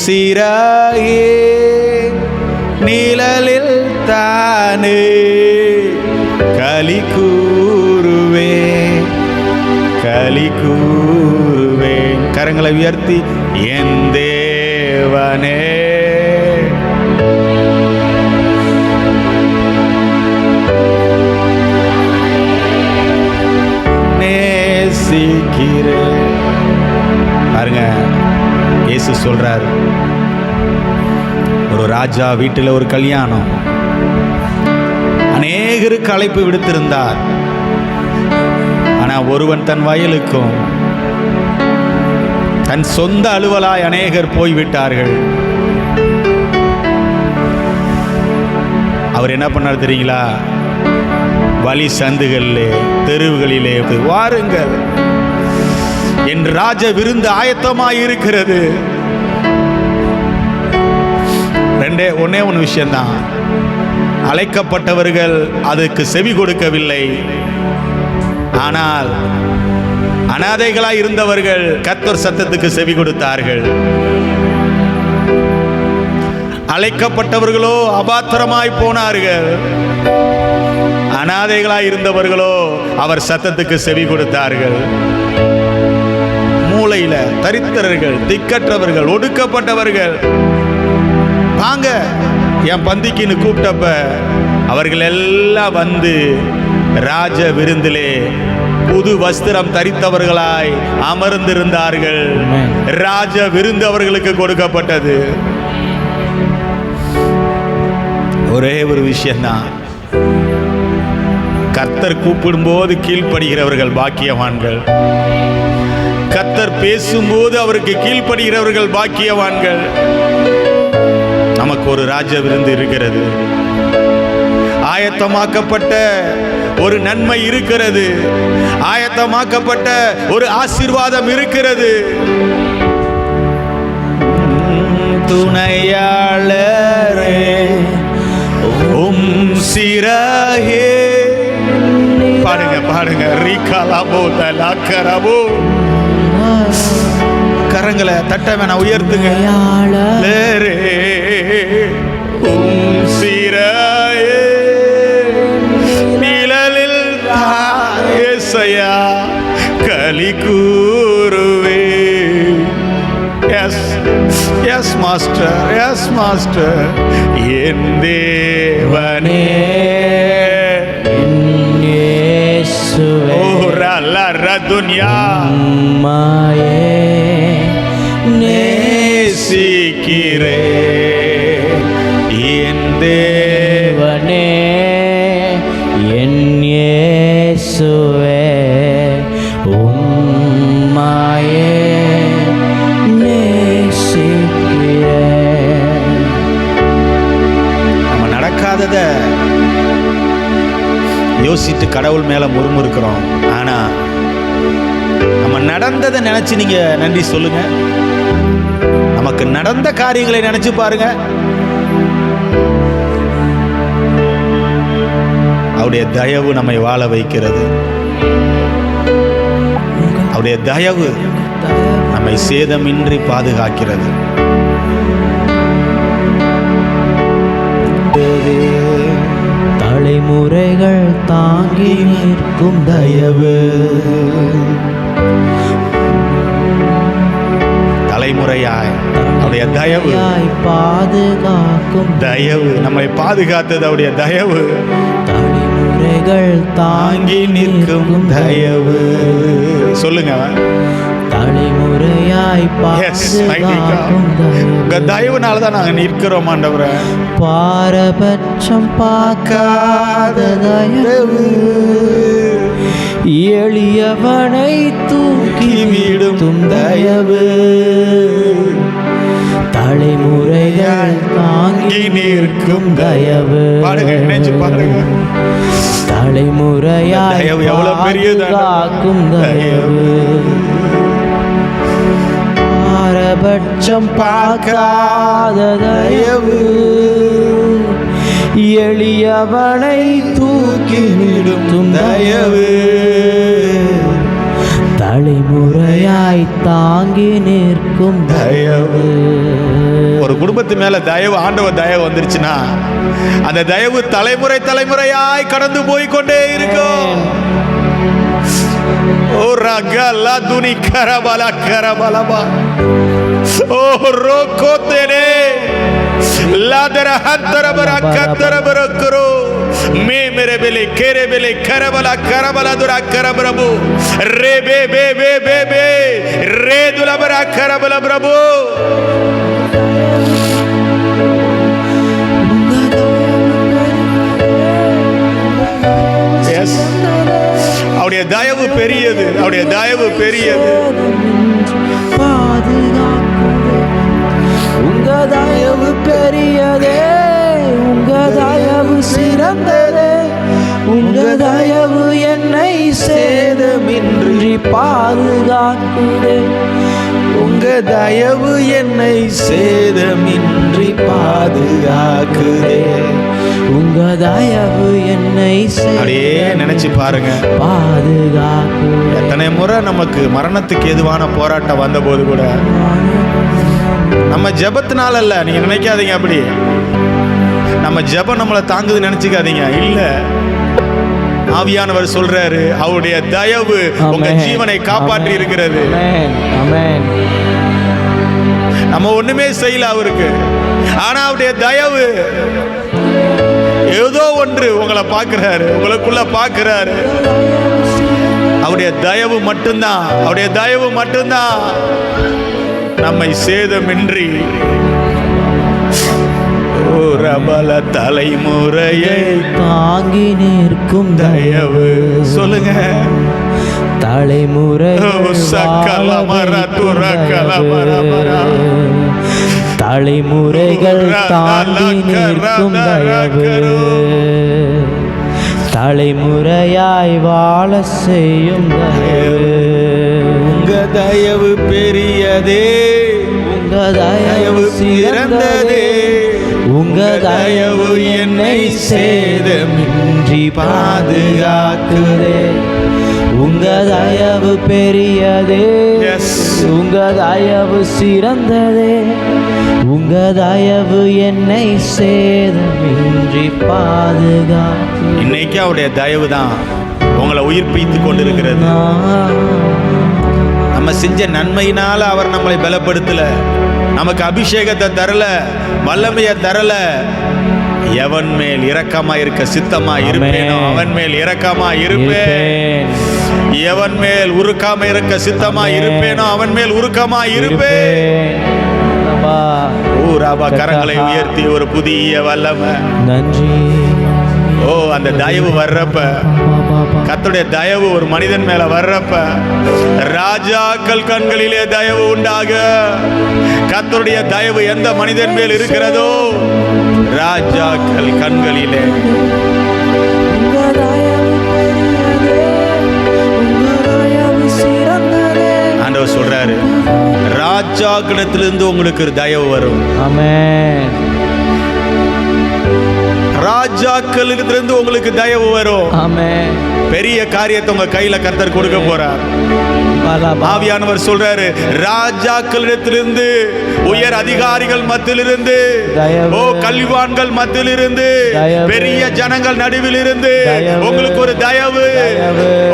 சிறையே நிழலில் தானே களி கூறுவேன். கரங்களை உயர்த்தி என் தேவனே நேசிக்கிறேன். பாருங்க, இயேசு சொல்றார், ஒரு ராஜா வீட்டில் ஒரு கல்யாணம், அநேகருக்கு அழைப்பு விடுத்திருந்தார். ஆனா ஒருவன் தன் வயலுக்கும் தன் சொந்த அலுவலாய் அநேகர் போய்விட்டார்கள். அவர் என்ன பண்ணார் தெரியுங்களா? வழி சந்துகளிலே தெருவுகளிலே, வாருங்கள், என் ராஜ விருந்து ஆயத்தமாய் இருக்கிறது. ஒன்னே ஒன்று விஷயம்தான், அழைக்கப்பட்டவர்கள் அதுக்கு செவி கொடுக்கவில்லை. ஆனால் அனாதைகளாய் இருந்தவர்கள் கர்த்தர் சத்தத்துக்கு செவி கொடுத்தார்கள். அழைக்கப்பட்டவர்களோ அபாத்திரமாய் போனார்கள். அனாதைகளாய் இருந்தவர்களோ அவர் சத்தத்துக்கு செவி கொடுத்தார்கள். மூளையில தரித்திரர்கள், திக்கற்றவர்கள், ஒடுக்கப்பட்டவர்கள், வாங்க என் பந்திக்குன்னு கூப்பிட்டப்ப அவர்கள் எல்லாம் வந்து ராஜ விருந்திலே புது வஸ்திரம் தரித்தவர்களாய் அமர்ந்திருந்தார்கள். ராஜ விருந்து அவர்களுக்கு கொடுக்கப்பட்டது. ஒரே ஒரு விஷயம்தான், கர்த்தர் கூப்பிடும்போது கீழ்ப்படுகிறவர்கள் பாக்கியவான்கள். கர்த்தர் பேசும்போது அவருக்கு கீழ்ப்படுகிறவர்கள் பாக்கியவான்கள். நமக்கு ஒரு ராஜ விருந்து இருக்கிறது, ஆயத்தமாக்கப்பட்ட ஒரு நன்மை இருக்கிறது, ஆயத்தமாக்கப்பட்ட ஒரு ஆசீர்வாதம் இருக்கிறது. துணையாளரே சிறையே, பாடுங்க பாடுங்க, ரீகாலாபோ தலாக்கரபோ, கரங்களை தட்ட வேணாம், உயர்த்துங்க. சிறையே நிழலில் தாயேசையா களி கூறுவே. Yes yes master, yes master, என் தேவனே துன்யா மாயே நேசிக்கிறே. என் தேவனே என் இயேசுவே உம்மாயே நேசிக்கிறே. நம்ம நடக்காதத யோசித்து கடவுள் மேல முறுமுறுக்கிறோம். ஆனா நம்ம நடந்ததை நினைச்சு நீங்க நன்றி சொல்லுங்க. நமக்கு நடந்த காரியங்களை நினைச்சு பாருங்க. அவருடைய தயவு நம்மை வாழ வைக்கிறது. அவருடைய தயவு நம்மை சேதமின்றி பாதுகாக்கிறது. தலைமுறைகள் தாங்கி நிற்கும் தயவு, தலைமுறையாய் அவருடைய தயவு பாதுகாக்கும் தயவு நம்மை பாதுகாத்தது. அவருடைய தயவு தலைமுறைகள் தாங்கி நிற்கும் தயவு. சொல்லுங்க, தலைமுறையாய் பாதுகாக்கும் உங்க தயவுனாலதான் நாங்க நிற்கிறோம் ஆண்டவரே. பாரபட்சம் பார்க்காத தயவு, எளியவனை தூக்கி விடும் தயவு, தலைமுறைகள் தாங்கி நிற்கும் தயவு. தலைமுறையாய் பாதுகாக்கும் தயவு, பாரபட்சம் பார்க்காத தயவு, எளியவனை தூக்கி விடும் தயவு, தலைமுறையாய் தாங்கி நிற்கும் தயவு. ஒரு குடும்பத்து மேல தயவு, ஆண்டவர் தயவு வந்துருச்சுன்னா அந்த தயவு தலைமுறை தலைமுறையாய் கடந்து போய் கொண்டே இருக்கும். ஓ ரகலா துனி கரபலா கரபலபா ஓ ரோகோதேனே लादरा हंतरा बरा कतरा बरा करो मैं मेरे बेले करबला करबला दुरा करबरबो रे बे बे बे बे बे रे दुला बरा करबला प्रभु यस அவருடைய தயவு பெரியது, அவருடைய தயவு பெரியது. உங்க தயவு பெரியதே, உங்க தயவு சிறந்ததே, உங்க தயவு என்னை சேதமின்றி பாதுகாக்குதே. உங்க தயவு என்னை சேதமின்றி பாதுகாக்குதே. உங்க தயவு என்னை அப்படியே நினைச்சு பாருங்க, பாதுகாக்குதே. எத்தனை முறை நமக்கு மரணத்துக்கு எதுவான போராட்டம் வந்த போது கூட நம்ம ஜெபத்தினால அல்ல, நீங்க நினைக்காதீங்க அப்படி. நம்ம ஜெபம் நம்மளை தாங்குது நினைச்சுக்காதீங்க, இல்ல. ஆவியானவர் சொல்றாரு அவருடைய தயவு உங்க ஜீவனை காப்பாற்றி இருக்கிறது. நம்ம ஒண்ணுமே செய்யல அவருக்கு, ஆனா அவருடைய தயவு ஏதோ ஒன்று உங்களை பார்க்கிறாரு, உங்களுக்குள்ள பார்க்கிறாரு. அவருடைய தயவு மட்டும்தான், அவருடைய தயவு மட்டும்தான் நம்மை சேதமின்றி ரபல தலைமுறையை தாங்கி நிற்கும் தயவு. சொல்லுங்க, தலைமுறை தலைமுறைகள் தாங்கி நிற்கும் தயவு, தலைமுறையாய் வாழ செய்யும் தயவு. உங்க தயவு பெரியதே, உங்க தயவு சிறந்ததே, உங்க தயவு என்னை சேதமின்றி பாதுகாக்குதே. உங்க தயவு பெரியதே, உங்க தயவு சிறந்ததே, உங்க தயவு என்னை சேதமின்றி பாதுகாக்கு. இன்னைக்கு அவருடைய தயவு தான் உங்களை உயிர்ப்பித்து கொண்டிருக்கிறது. நம்ம செஞ்ச நன்மையினால அவர் நம்மளை பலப்படுத்தல, நமக்கு அபிஷேகத்தை தரல, வல்லமையை தரல. எவன் மேல் இரக்கமா இருக்க சித்தமா இருப்பேனோ அவன் மேல் இரக்கமா இருப்பேன். எவன் மேல் உருக்காம இருக்க சித்தமா இருப்பேனோ அவன் மேல் உருக்கமா இருப்பேன். கரங்களை உயர்த்தி ஒரு புதிய வல்லமை. நன்றி. ஓ, அந்த தயவு வர்றப்ப, கர்த்தருடைய தயவு ஒரு மனிதன் மேல வர்றப்ப ராஜாக்கள் கண்களிலே தயவு உண்டாக. கர்த்தருடைய தயவு எந்த மனிதன் மேல் இருக்கிறதோ ராஜாக்கள் கண்களிலே. ஆண்டவர் சொல்றாரு, ராஜாக்களிடத்திலிருந்து உங்களுக்கு ஒரு தயவு வரும். ஆமென். ராஜாக்களிடத்திலிருந்து உங்களுக்கு தயவு வரும். ஆமென். பெரிய காரியத்தை உங்க கையில கர்த்தர் கொடுக்க போறார். ஆவியானவர் சொல்றாரு, ராஜாக்களிடத்திலிருந்து, உயர் அதிகாரிகள் மத்தியிலிருந்து, ஓ கல்விவான்கள் மத்தியிலிருந்து, பெரிய ஜனங்கள் நடுவில் இருந்து உங்களுக்கு ஒரு தயவு.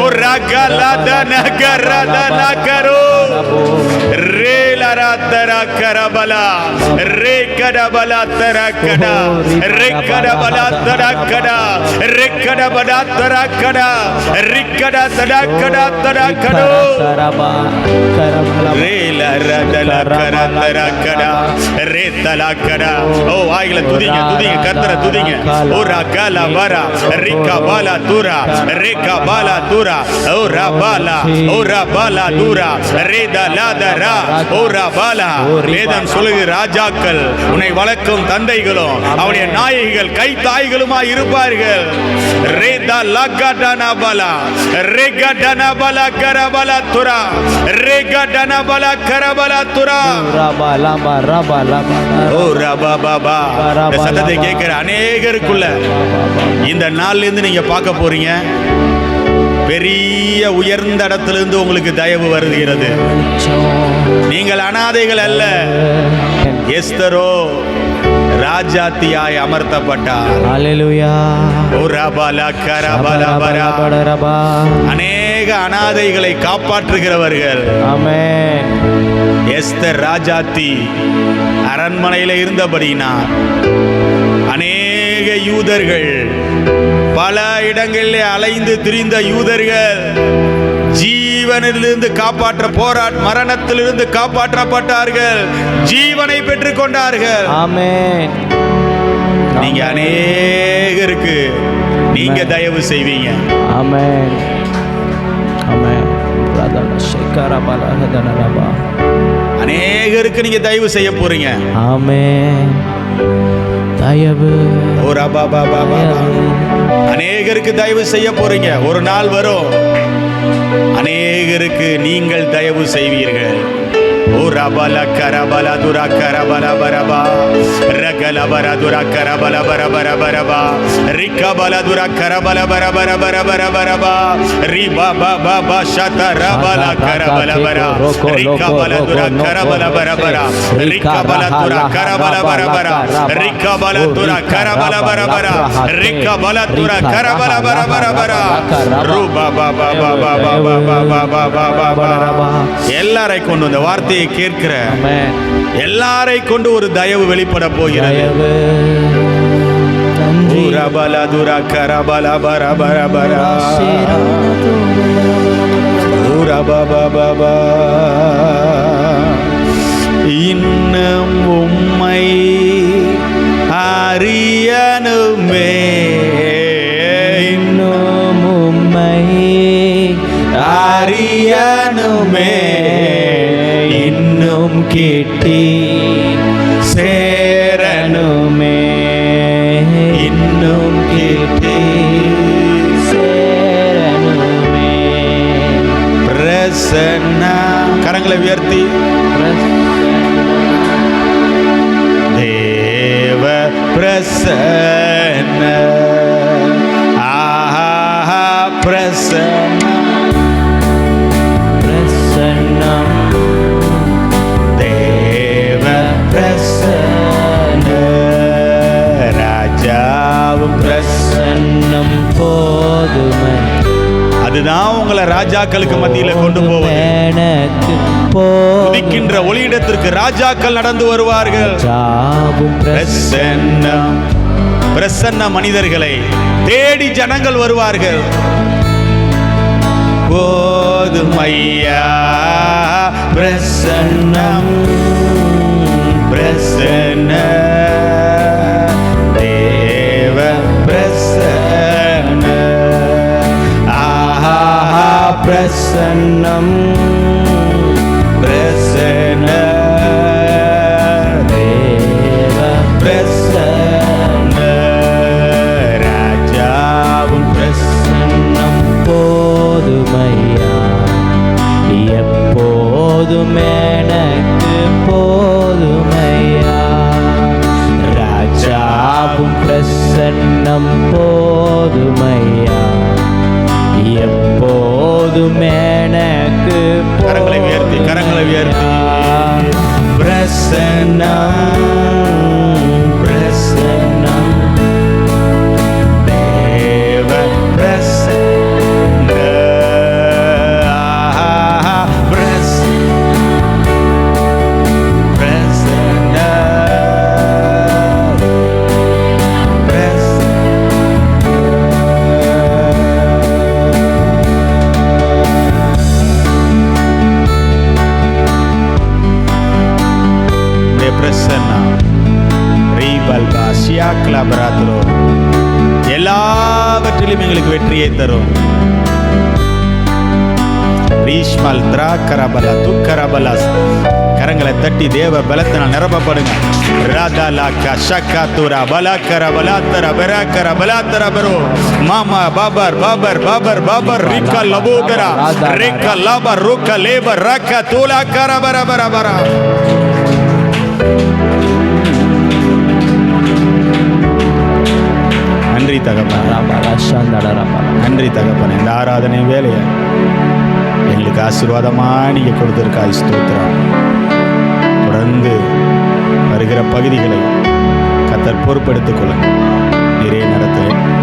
ஓ ரகலதனகரதனகரோ ரேலரதர கரபலா ரேகடபலா தரகடா ரேகடபலா தரகடா ரேகடபலா தரகடா ரிக்கடா தரகடா தரகடோ ரேலரதல கரதரகடா ரேதலகடா. ஓ வாயில துதிங்க, துதிங்க, கர்த்தரை துதிங்க. ஓ ரகலபரா ரிகபலா துரா ரேகபலா துரா ஓ ரபலா ஓ ரபலா துரா ரேதலதரா ஓ ரபலா. வேதம் சொல்லுகிறது, ராஜாக்கள் உன்னை வளர்க்கும் தந்தைகளும் அவருடைய நாயகிகள் கை தாய்களுமாய் இருப்பார்கள். ரேதலகடனபலா ரேகடனபலா கரபலா துரா ரேகடனபலா கரபலா துரா ரபலபா ரபலபா. ஓ ரபபபா. இந்த சத்தத்தை கேட்கிற அநேகருக்குள்ள இந்த நாள்ல இருந்து நீங்க பார்க்க போறீங்க, பெரிய உயர்ந்த இடத்திலிருந்து உங்களுக்கு தயவு வருகிறது. நீங்கள் அனாதைகள் அல்ல. எஸ்தரோ ராஜாத்தியாய் அமர்த்தப்பட்டார். ஹல்லேலூயா. அநேக அனாதைகளை காப்பாற்றுகிறவர்கள். ஆமென். எஸ்தர் ராஜாத்தி அரண்மனையில் இருந்தபடினார் அநேக யூதர்கள், பல இடங்களில் அலைந்து திரிந்த யூதர்கள் ஜீவனிலிருந்து மரணத்திலிருந்து காப்பாற்றப்பட்டார்கள், ஜீவனை பெற்றுக் கொண்டார்கள். ஆமென். நீங்க அநேகருக்கு நீங்க தயவு செய்வீங்க. ஆமென். ஆமென். அநேகருக்கு நீங்க தயவு செய்ய போறீங்க. ஆமென். தயவு. அநேகருக்கு தயவு செய்ய போறீங்க. ஒரு நாள் வரும், அநேகருக்கு நீங்கள் தயவு செய்வீர்கள். ஓ ரபல கரபல துரா கரபல பரபா ரகல பர துரா கரபல பரபர பரபா ரிகபல துரா கரபல பரபர பரபர பரபா ரிபா பா பா ஷத ரபல கரபல பரா ரிகபல துரா கரபல பரபர ரிகபல துரா கரபல பரபர ரிகபல துரா கரபல பரபர ரிகபல துரா கரபல பரபர ரூபா பா பா பா பா பா பா பா. எல்லாரை கொண்டு வந்த வார்த்தையை கேட்கிற எல்லாரை கொண்டு ஒரு தயவு வெளிப்பட போகிறது. இன்னும் உம்மை அறியனுமே, இன்னும் உம்மை அறியனுமே, இன்னும் கேட்டி சேரனுமே, இன்னும் கேட்டி சேரனுமே. பிரசன்னா கரங்களை உயர்த்தி தேவ பிரசன்ன ஆஹா பிரசன்ன பிரசன்னம் தேவ பிரசன்ன ராஜாவும் பிரசன்னம் போதுமை. அதுதான் உங்களை ராஜாக்களுக்கு மத்தியில கொண்டு போவது. எனக்கு உதிக்கின்ற ஒளியிடத்திற்கு ராஜாக்கள் நடந்து வருவார்கள். பிரசன்னம் பிரசன்ன மனிதர்களை தேடி ஜனங்கள் வருவார்கள். போதுமையா பிரசன்னம் பிரசன்ன தேவ பிரசன்ன ஆஹா பிரசன்னம் பிரசன்ன தேவ பிரசன்ன ராஜாவும் பிரசன்னம் போதுமையா, எப்போதும் எனக்கு போதுமையா. ராஜாவும் பிரசன்னம் போதுமையா, எப்போதும் எனக்கு கரங்களை உயர்த்தி பிரசன்னம் பிரசன்னம் தேவ பிரசன்ன ஆஹா பிரசன்ன எல்லாவற்றிலும் எங்களுக்கு வெற்றியை தரும். கரங்களை தட்டி தேவ பலத்தினால் நிரப்பப்படுங்க. மாமா பாபர் பாபர் பாபர் பாபர் ரிக்கா லபோதரா ரிக்கா லபர் ருக்கா லேபர் ரக்கா தூலா கரபர பரபர. நன்றி தகப்பனே, நன்றி தகப்பனே. இந்த ஆராதனை வேலையை எங்களுக்கு ஆசீர்வாதமாக நீங்கள் கொடுத்துருக்காய் ஸ்தோத்திரம். தொடர்ந்து வருகிற பகுதிகளை கர்த்தர் பொறுப்பெடுத்துக் கொள்ளுங்க. நிறைய நடத்துவேன்.